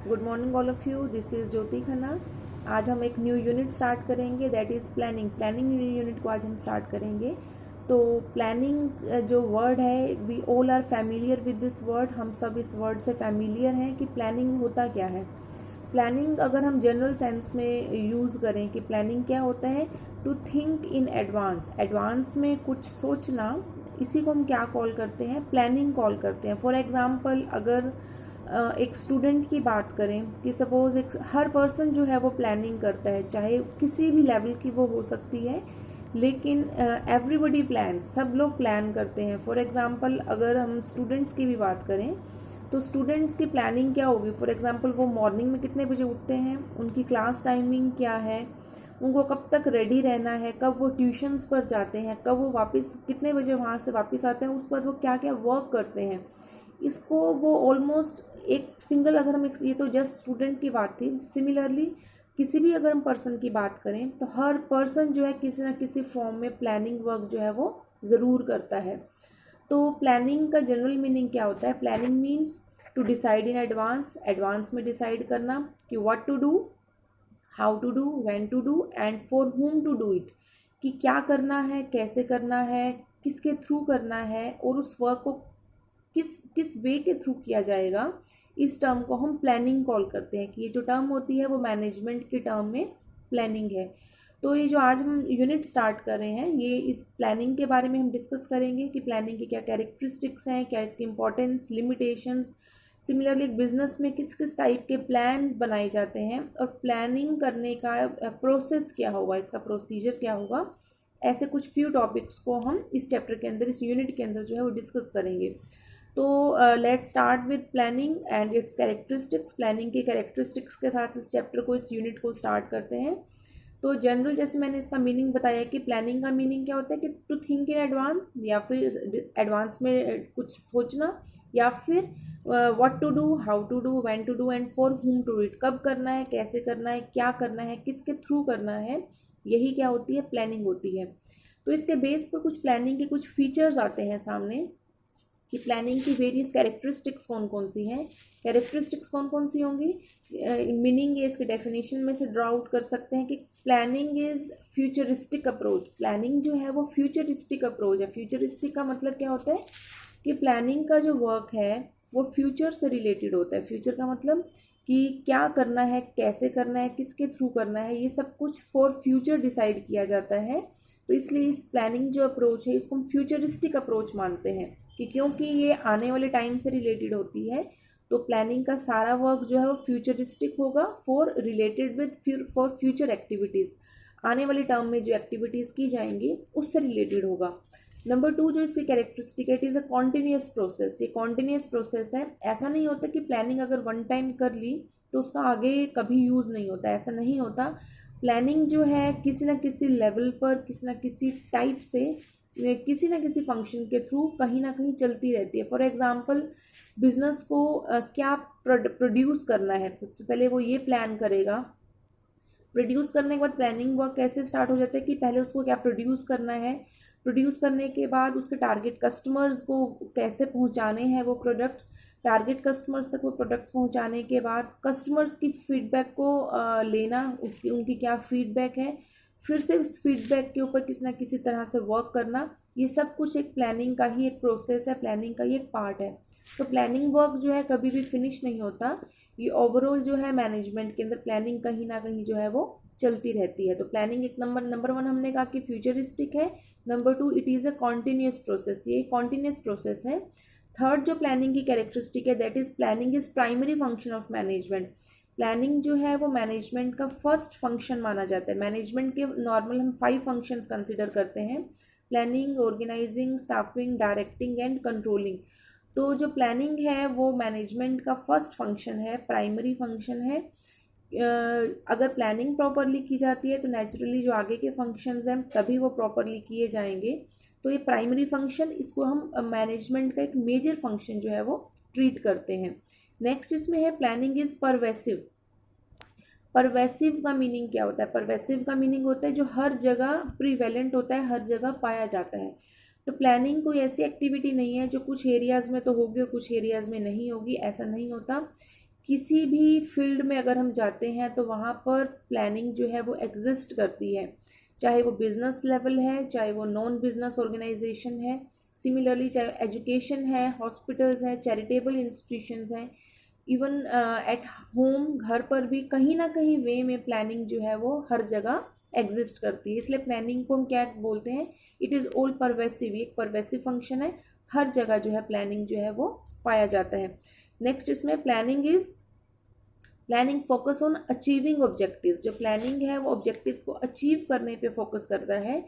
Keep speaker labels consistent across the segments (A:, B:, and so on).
A: Good morning all of you, this is Jyoti Khanna. आज हम एक न्यू यूनिट स्टार्ट करेंगे, दैट इज़ प्लानिंग यूनिट को आज हम स्टार्ट करेंगे। तो प्लानिंग जो वर्ड है, we all are familiar with this word. हम सब इस वर्ड से फैमिलियर हैं कि प्लानिंग होता क्या है। प्लानिंग अगर हम जनरल सेंस में यूज़ करें कि प्लानिंग क्या होता है, to think in advance, advance में कुछ सोचना, इसी को हम क्या कॉल करते हैं, प्लानिंग कॉल करते हैं। फॉर एग्जांपल अगर एक स्टूडेंट की बात करें कि सपोज़ एक हर पर्सन जो है वो प्लानिंग करता है, चाहे किसी भी लेवल की वो हो सकती है, लेकिन एवरीबडी प्लान, सब लोग प्लान करते हैं। फॉर एग्जांपल अगर हम स्टूडेंट्स की भी बात करें तो स्टूडेंट्स की प्लानिंग क्या होगी। फॉर एग्जांपल वो मॉर्निंग में कितने बजे उठते हैं, उनकी क्लास टाइमिंग क्या है, उनको कब तक रेडी रहना है, कब वो ट्यूशन्स पर जाते हैं, कब वो वापस कितने बजे वहाँ से वापस आते हैं, उस पर वो क्या क्या वर्क करते हैं। इसको वो ऑलमोस्ट एक सिंगल, अगर हम ये तो जस्ट स्टूडेंट की बात थी, सिमिलरली किसी भी अगर हम पर्सन की बात करें तो हर पर्सन जो है किसी ना किसी फॉर्म में प्लानिंग वर्क जो है वो ज़रूर करता है। तो प्लानिंग का जनरल मीनिंग क्या होता है। Planning means to decide in advance, advance में डिसाइड करना कि what to do, how to do, when to do and for whom to do it, कि क्या करना है, कैसे करना है, किसके थ्रू करना है और उस वर्क को किस किस वे के थ्रू किया जाएगा। इस टर्म को हम प्लानिंग कॉल करते हैं कि ये जो टर्म होती है वो मैनेजमेंट के टर्म में प्लानिंग है। तो ये जो आज हम यूनिट स्टार्ट कर रहे हैं, ये इस प्लानिंग के बारे में हम डिस्कस करेंगे कि प्लानिंग की क्या कैरेक्टरिस्टिक्स हैं, क्या इसकी इंपॉर्टेंस, लिमिटेशंस। सिमिलरली एक बिजनेस में किस किस टाइप के प्लान्स बनाए जाते हैं और प्लानिंग करने का प्रोसेस क्या होगा, इसका प्रोसीजर क्या होगा। ऐसे कुछ फ्यू टॉपिक्स को हम इस चैप्टर के अंदर, इस यूनिट के अंदर जो है वो डिस्कस करेंगे। तो let start with planning and it's characteristics. Planning के कैरेक्टरिस्टिक्स के साथ इस चैप्टर को, इस यूनिट को स्टार्ट करते हैं। तो जनरल जैसे मैंने इसका मीनिंग बताया कि प्लानिंग का मीनिंग क्या होता है कि टू थिंक इन एडवांस, या फिर एडवांस में कुछ सोचना, या फिर what to do, how to do, when to do and for whom to it, कब करना है, कैसे करना है, क्या करना है, किसके थ्रू करना है, यही क्या होती है, प्लानिंग होती है। तो इसके बेस पर कुछ प्लानिंग के कुछ फीचर्स आते हैं सामने कि प्लानिंग की वेरियस कैरेक्टरिस्टिक्स कौन कौन सी हैं। कैरेक्टरिस्टिक्स कौन कौन सी होंगी, मीनिंग इसके डेफिनेशन में से ड्रॉ आउट कर सकते हैं कि planning is futuristic approach. Planning जो है वो फ्यूचरिस्टिक अप्रोच है। फ्यूचरिस्टिक का मतलब क्या होता है कि प्लानिंग का जो वर्क है वो फ्यूचर से रिलेटेड होता है। फ्यूचर का मतलब कि क्या करना है, कैसे करना है, किसके थ्रू करना है, ये सब कुछ फॉर फ्यूचर डिसाइड किया जाता है। तो इसलिए इस प्लानिंग जो अप्रोच है इसको हम फ्यूचरिस्टिक अप्रोच मानते हैं कि क्योंकि ये आने वाले टाइम से रिलेटेड होती है, तो प्लानिंग का सारा वर्क जो है वो फ्यूचरिस्टिक होगा, for related with for future activities. आने वाले टर्म में जो एक्टिविटीज़ की जाएंगी उससे रिलेटेड होगा। नंबर 2 जो इसकी कैरेक्टरिस्टिक है, it is a continuous process. ये कॉन्टिन्यूस प्रोसेस है। ऐसा नहीं होता कि प्लानिंग अगर वन टाइम कर ली तो उसका आगे कभी यूज़ नहीं होता, ऐसा नहीं होता। प्लानिंग जो है किसी न किसी लेवल पर, किसी न किसी टाइप से, किसी न किसी फंक्शन के थ्रू कहीं ना कहीं चलती रहती है। फॉर एग्जांपल बिजनेस को क्या प्रोड्यूस करना है, सबसे पहले वो ये प्लान करेगा। प्रोड्यूस करने के बाद प्लानिंग वर्क कैसे स्टार्ट हो जाता है कि पहले उसको क्या प्रोड्यूस करना है, प्रोड्यूस करने के बाद उसके टारगेट कस्टमर्स को कैसे पहुंचाने हैं वो प्रोडक्ट्स, टारगेट कस्टमर्स तक वो प्रोडक्ट्स पहुंचाने के बाद कस्टमर्स की फीडबैक को लेना, उसकी उनकी क्या फीडबैक है, फिर से उस फीडबैक के ऊपर किसी ना किसी तरह से वर्क करना। ये सब कुछ एक प्लानिंग का ही एक प्रोसेस है, प्लानिंग का ही एक पार्ट है। तो प्लानिंग वर्क जो है कभी भी फिनिश नहीं होता। ये ओवरऑल जो है मैनेजमेंट के अंदर प्लानिंग कहीं ना कहीं जो है वो चलती रहती है। तो प्लानिंग एक नंबर 1 हमने कहा कि फ्यूचरिस्टिक है। Number 2 it is a continuous process, ये कॉन्टिन्यूस प्रोसेस है। थर्ड जो प्लानिंग की कैरेक्टरिस्टिक है, that is planning is primary function of management. Planning जो है वो मैनेजमेंट का फर्स्ट फंक्शन माना जाता है। मैनेजमेंट के नॉर्मल हम 5 फंक्शंस कंसिडर करते हैं, planning, organising, staffing, directing and controlling. तो जो प्लानिंग है वो मैनेजमेंट का फर्स्ट फंक्शन है, प्राइमरी फंक्शन है। अगर प्लानिंग प्रॉपरली की जाती है तो नेचुरली जो आगे के फंक्शंस हैं तभी वो प्रॉपरली किए जाएंगे। तो ये प्राइमरी फंक्शन, इसको हम मैनेजमेंट का एक मेजर फंक्शन जो है वो ट्रीट करते हैं। नेक्स्ट इसमें है प्लानिंग इज परवेसिव। परवेसिव का मीनिंग क्या होता है, परवेसिव का मीनिंग होता है जो हर जगह प्रीवेलेंट होता है, हर जगह पाया जाता है। तो प्लानिंग कोई ऐसी एक्टिविटी नहीं है जो कुछ एरियाज़ में तो होगी और कुछ एरियाज़ में नहीं होगी, ऐसा नहीं होता। किसी भी फील्ड में अगर हम जाते हैं तो वहाँ पर प्लानिंग जो है वो एग्जिस्ट करती है, चाहे वो बिजनेस लेवल है, चाहे वो नॉन बिजनेस ऑर्गेनाइजेशन है, सिमिलरली चाहे एजुकेशन है, हॉस्पिटल्स हैं, चैरिटेबल इंस्टीट्यूशंस हैं, इवन एट होम, घर पर भी कहीं ना कहीं वे में प्लानिंग जो है वो हर जगह एग्जिस्ट करती है। इसलिए प्लानिंग को हम क्या बोलते हैं, इट इज़ ऑल परवेसिव, एक परवेसिव फंक्शन है, हर जगह जो है प्लानिंग जो है वो पाया जाता है। नेक्स्ट इसमें planning focus on achieving objectives. जो प्लानिंग है वो ऑब्जेक्टिव्स को अचीव करने पे फोकस करता है।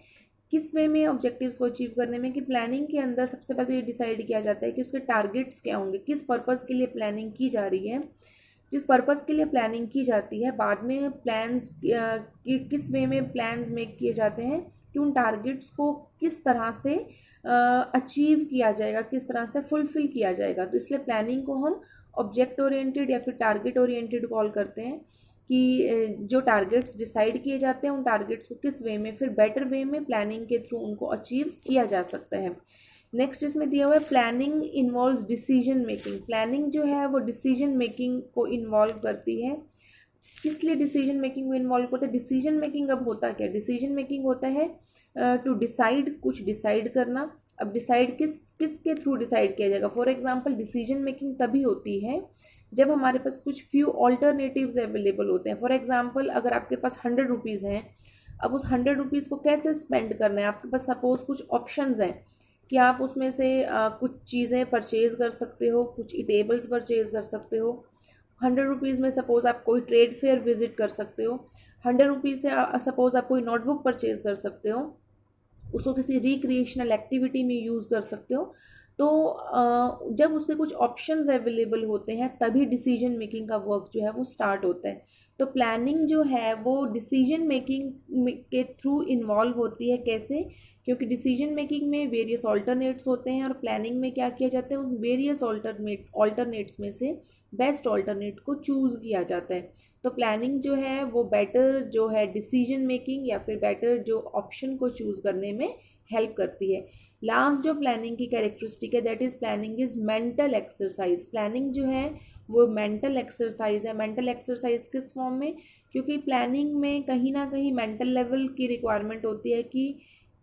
A: किस वे में ऑब्जेक्टिव्स को अचीव करने में, कि प्लानिंग के अंदर सबसे पहले ये डिसाइड किया जाता है कि उसके टारगेट्स क्या होंगे, किस पर्पस के लिए प्लानिंग की जा रही है। जिस पर्पस के लिए प्लानिंग की जाती है, बाद में प्लान्स किस वे में प्लान्स मेक किए जाते हैं कि उन टारगेट्स को किस तरह से अचीव किया जाएगा, किस तरह से फुलफिल किया जाएगा। तो इसलिए प्लानिंग को हम ऑब्जेक्ट ओरिएंटेड या फिर टारगेट ओरिएंटेड कॉल करते हैं, कि जो टारगेट्स डिसाइड किए जाते हैं उन टारगेट्स को किस वे में, फिर बेटर वे में प्लानिंग के थ्रू उनको अचीव किया जा सकता है। नेक्स्ट इसमें दिया हुआ है planning involves decision making. Planning जो है वो डिसीजन मेकिंग को इन्वॉल्व करती है। किस लिए डिसीजन मेकिंग को इन्वॉल्व करते हैं? डिसीजन मेकिंग अब होता क्या, डिसीजन मेकिंग होता है टू डिसाइड, कुछ डिसाइड करना। अब डिसाइड किसके थ्रू डिसाइड किया जाएगा। फॉर एग्जांपल डिसीजन मेकिंग तभी होती है जब हमारे पास कुछ फ्यू ऑल्टरनेटिव्स अवेलेबल होते हैं। फॉर एग्जांपल अगर आपके पास 100 रुपीज़ हैं, अब उस 100 रुपीज़ को कैसे स्पेंड करना है, आपके पास सपोज कुछ ऑप्शंस हैं कि आप उसमें से कुछ चीज़ें परचेज कर सकते हो, कुछ इटेबल्स परचेज कर सकते हो। 100 रुपीज़ में सपोज आप कोई ट्रेड फेयर विजिट कर सकते हो। 100 रुपीज़ से सपोज आप कोई नोटबुक परचेज कर सकते हो, उसको किसी रिक्रिएशनल एक्टिविटी में यूज़ कर सकते हो। तो जब उसके कुछ ऑप्शंस अवेलेबल होते हैं तभी डिसीजन मेकिंग का वर्क जो है वो स्टार्ट होता है। तो प्लानिंग जो है वो डिसीजन मेकिंग के थ्रू इन्वॉल्व होती है। कैसे? क्योंकि डिसीजन मेकिंग में वेरियस ऑल्टरनेट्स होते हैं और प्लानिंग में क्या किया जाता है, उन वेरियस ऑल्टरनेट्स में से बेस्ट ऑल्टरनेट को चूज़ किया जाता है। तो प्लानिंग जो है वो बेटर जो है डिसीजन मेकिंग या फिर बेटर जो ऑप्शन को चूज़ करने में हेल्प करती है। लास्ट जो प्लानिंग की कैरेक्टरिस्टिक है that is planning is mental exercise. Planning जो है वो मेंटल एक्सरसाइज है। मेंटल एक्सरसाइज किस फॉर्म में? क्योंकि प्लानिंग में कहीं ना कहीं मेंटल लेवल की रिक्वायरमेंट होती है कि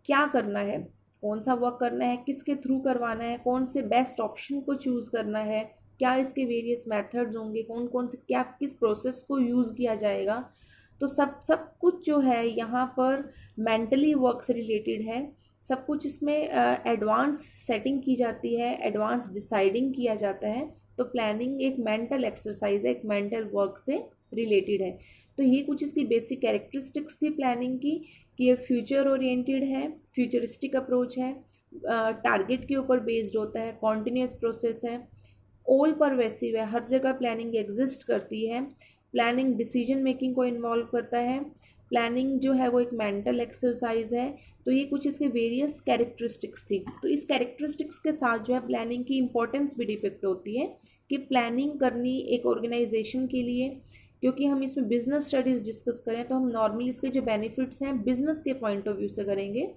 A: क्या करना है, कौन सा वर्क करना है, किसके थ्रू करवाना है, कौन से बेस्ट ऑप्शन को चूज़ करना है, क्या इसके वेरियस मेथड्स होंगे, कौन कौन से क्या किस प्रोसेस को यूज़ किया जाएगा। तो सब कुछ जो है यहाँ पर मेंटली वर्क से रिलेटेड है। सब कुछ इसमें एडवांस सेटिंग की जाती है, एडवांस डिसाइडिंग किया जाता है। तो प्लानिंग एक मेंटल एक्सरसाइज है, एक मेंटल वर्क से रिलेटेड है। तो ये कुछ इसकी बेसिक कैरेक्टरिस्टिक्स थी प्लानिंग की, कि ये फ्यूचर ओरिएंटेड है, फ्यूचरिस्टिक अप्रोच है, टारगेट के ऊपर बेस्ड होता है, कॉन्टिन्यूस प्रोसेस है, ऑल परवेसिव है, हर जगह प्लानिंग एग्जिस्ट करती है। प्लानिंग डिसीजन मेकिंग को इन्वॉल्व करता है। प्लानिंग जो है वो एक मेंटल एक्सरसाइज है। तो ये कुछ इसके वेरियस कैरेक्टरिस्टिक्स थी। तो इस कैरेक्टरिस्टिक्स के साथ जो है प्लानिंग की इंपॉर्टेंस भी डिपिक्ट होती है कि प्लानिंग करनी एक ऑर्गेनाइजेशन के लिए, क्योंकि हम इसमें बिजनेस स्टडीज़ डिस्कस करें तो हम नॉर्मली इसके जो बेनिफिट्स हैं बिजनेस के पॉइंट ऑफ व्यू से करेंगे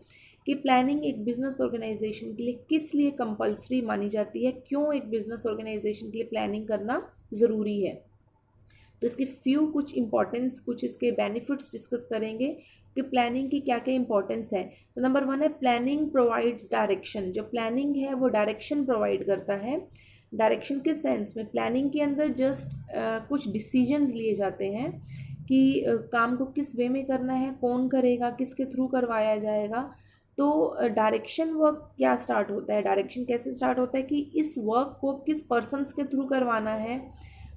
A: कि प्लानिंग एक बिजनेस ऑर्गेनाइजेशन के लिए किस लिए कंपल्सरी मानी जाती है, क्यों एक बिजनेस ऑर्गेनाइजेशन के लिए प्लानिंग करना ज़रूरी है। तो इसके फ्यू कुछ इंपॉर्टेंस, कुछ इसके बेनिफिट्स डिस्कस करेंगे कि प्लानिंग की क्या क्या इंपॉर्टेंस है। तो नंबर 1 है प्लानिंग प्रोवाइड्स डायरेक्शन। जो प्लानिंग है वो डायरेक्शन प्रोवाइड करता है। डायरेक्शन किस सेंस में? प्लानिंग के अंदर जस्ट कुछ डिसीजंस लिए जाते हैं कि काम को किस वे में करना है, कौन करेगा, किसके थ्रू करवाया जाएगा। तो डायरेक्शन वर्क क्या स्टार्ट होता है, डायरेक्शन कैसे स्टार्ट होता है कि इस वर्क को किस पर्सन्स के थ्रू करवाना है,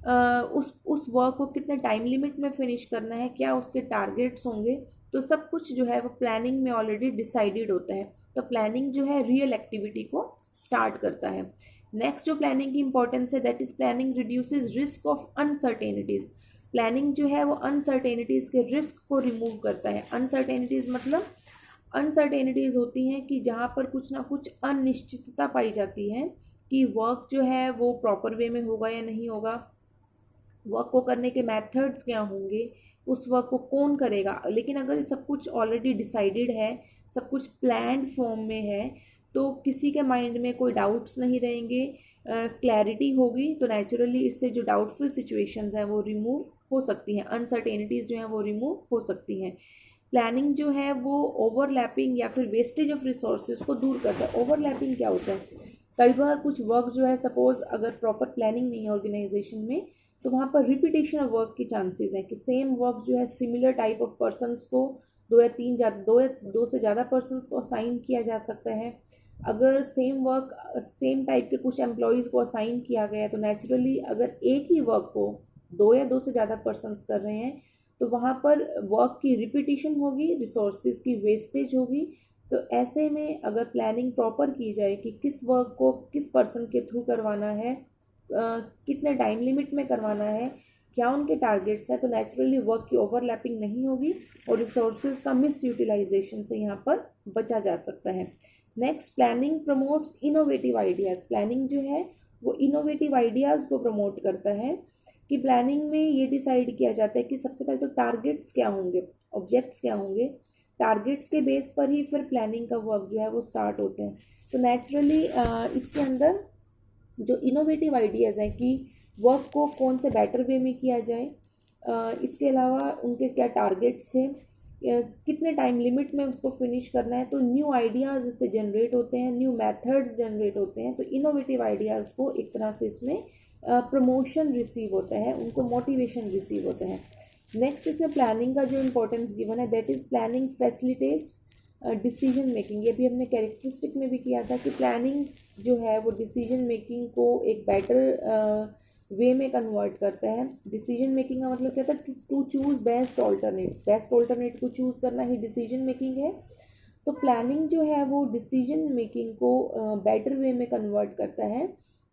A: उस वर्क को कितने टाइम लिमिट में फिनिश करना है, क्या उसके टारगेट्स होंगे। तो सब कुछ जो है वो प्लानिंग में ऑलरेडी डिसाइडेड होता है। तो प्लानिंग जो है रियल एक्टिविटी को स्टार्ट करता है। नेक्स्ट जो प्लानिंग की इंपॉर्टेंस है that is planning reduces risk of uncertainties. Planning जो है वो अनसर्टेनिटीज के रिस्क को रिमूव करता है। अनसर्टेनिटीज मतलब अनसर्टेनिटीज होती हैं कि जहाँ पर कुछ ना कुछ अनिश्चितता पाई जाती है कि वर्क जो है वो प्रॉपर वे में होगा या नहीं होगा, वर्क को करने के मेथड्स क्या होंगे, उस वर्क को कौन करेगा। लेकिन अगर सब कुछ ऑलरेडी डिसाइडेड है, सब कुछ प्लान्ड फॉर्म में है, तो किसी के माइंड में कोई डाउट्स नहीं रहेंगे, क्लैरिटी होगी, तो नेचुरली इससे जो डाउटफुल सिचुएशंस हैं वो रिमूव हो सकती हैं, अनसर्टेनिटीज़ जो हैं वो रिमूव हो सकती हैं। प्लानिंग जो है वो ओवरलैपिंग या फिर वेस्टेज ऑफ रिसोर्सेज को दूर करता है। ओवरलैपिंग क्या होता है, कई बार कुछ वर्क जो है, सपोज अगर प्रॉपर प्लानिंग नहीं है ऑर्गेनाइजेशन में, तो वहाँ पर रिपीटेशन ऑफ वर्क की चांसेस हैं कि सेम वर्क जो है सिमिलर टाइप ऑफ पर्सनस को दो से ज़्यादा पर्सनस को असाइन किया जा सकता है। अगर सेम वर्क सेम टाइप के कुछ एम्प्लॉयज़ को असाइन किया गया है, तो नेचुरली अगर एक ही वर्क को दो या दो से ज़्यादा पर्सनस कर रहे हैं, तो वहाँ पर वर्क की रिपीटिशन होगी, रिसोर्सेज की वेस्टेज होगी। तो ऐसे में अगर प्लानिंग प्रॉपर की जाए कि किस वर्क को किस पर्सन के थ्रू करवाना है, कितने टाइम लिमिट में करवाना है, क्या उनके टारगेट्स हैं, तो नेचुरली वर्क की ओवरलैपिंग नहीं होगी और रिसोर्सेज का मिस यूटिलाइजेशन से यहाँ पर बचा जा सकता है। Next, planning promotes innovative ideas. Planning जो है वो इनोवेटिव आइडियाज़ को प्रमोट करता है कि प्लानिंग में ये डिसाइड किया जाता है कि सबसे पहले तो टारगेट्स क्या होंगे, ऑब्जेक्ट्स क्या होंगे, टारगेट्स के बेस पर ही फिर प्लानिंग का वर्क जो है वो स्टार्ट होते हैं। तो नेचुरली इसके अंदर जो इनोवेटिव आइडियाज़ हैं कि वर्क को कौन से बेटर वे में किया जाए, इसके अलावा उनके क्या टारगेट्स थे, कितने टाइम लिमिट में उसको फिनिश करना है, तो न्यू आइडियाज़ इससे जनरेट होते हैं, न्यू मेथड्स जनरेट होते हैं। तो इनोवेटिव आइडियाज़ को एक तरह से इसमें प्रमोशन रिसीव होता है, उनको मोटिवेशन रिसीव होता है। नेक्स्ट, इसमें प्लानिंग का जो इम्पोर्टेंस गिवन है, that is planning facilitates decision making. ये भी हमने कैरेक्टरिस्टिक में भी किया था कि प्लानिंग जो है वो डिसीजन मेकिंग को एक बेटर वे में कन्वर्ट करता है। डिसीजन मेकिंग का मतलब क्या था, to choose best alternate, best alternate को चूज़ करना ही डिसीजन मेकिंग है। तो प्लानिंग जो है वो डिसीजन मेकिंग को बेटर वे में कन्वर्ट करता है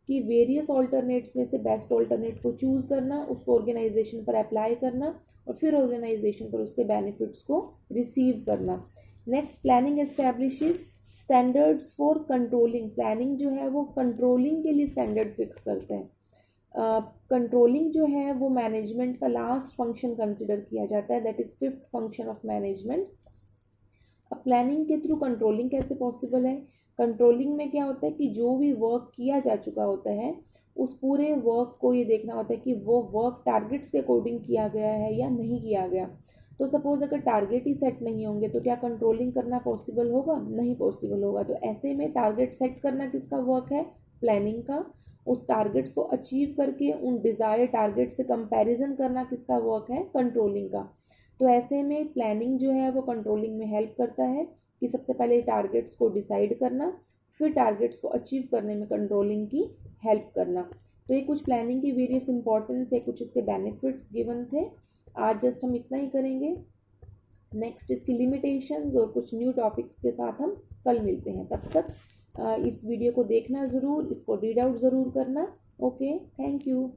A: कि वेरियस ऑल्टरनेट्स में से बेस्ट ऑल्टरनेट को चूज़ करना, उसको ऑर्गेनाइजेशन पर अप्लाई करना और फिर ऑर्गेनाइजेशन पर उसके बेनिफिट्स को रिसीव करना। Next, planning establishes standards for controlling. Planning जो है वो कंट्रोलिंग के लिए स्टैंडर्ड फिक्स करते हैं। कंट्रोलिंग जो है वो मैनेजमेंट का लास्ट फंक्शन कंसिडर किया जाता है, that is fifth function of management. अब प्लानिंग के थ्रू कंट्रोलिंग कैसे पॉसिबल है, कंट्रोलिंग में क्या होता है कि जो भी वर्क किया जा चुका होता है उस पूरे वर्क को ये देखना होता है कि वो वर्क टारगेट्स के अकॉर्डिंग किया गया है या नहीं किया गया। तो सपोज़ अगर टारगेट ही सेट नहीं होंगे तो क्या कंट्रोलिंग करना पॉसिबल होगा, नहीं पॉसिबल होगा। तो ऐसे में टारगेट सेट करना किसका वर्क है, प्लानिंग का। उस टारगेट्स को अचीव करके उन डिज़ायर टारगेट से कंपैरिजन करना किसका वर्क है, कंट्रोलिंग का। तो ऐसे में प्लानिंग जो है वो कंट्रोलिंग में हेल्प करता है कि सबसे पहले टारगेट्स को डिसाइड करना, फिर टारगेट्स को अचीव करने में कंट्रोलिंग की हेल्प करना। तो ये कुछ प्लानिंग की वेरियस इंपॉर्टेंस है, कुछ इसके बेनिफिट्स गिवन थे। आज जस्ट हम इतना ही करेंगे। नेक्स्ट इसकी लिमिटेशंस और कुछ न्यू टॉपिक्स के साथ हम कल मिलते हैं। तब तक इस वीडियो को देखना ज़रूर, इसको रीड आउट ज़रूर करना। Okay, thank you.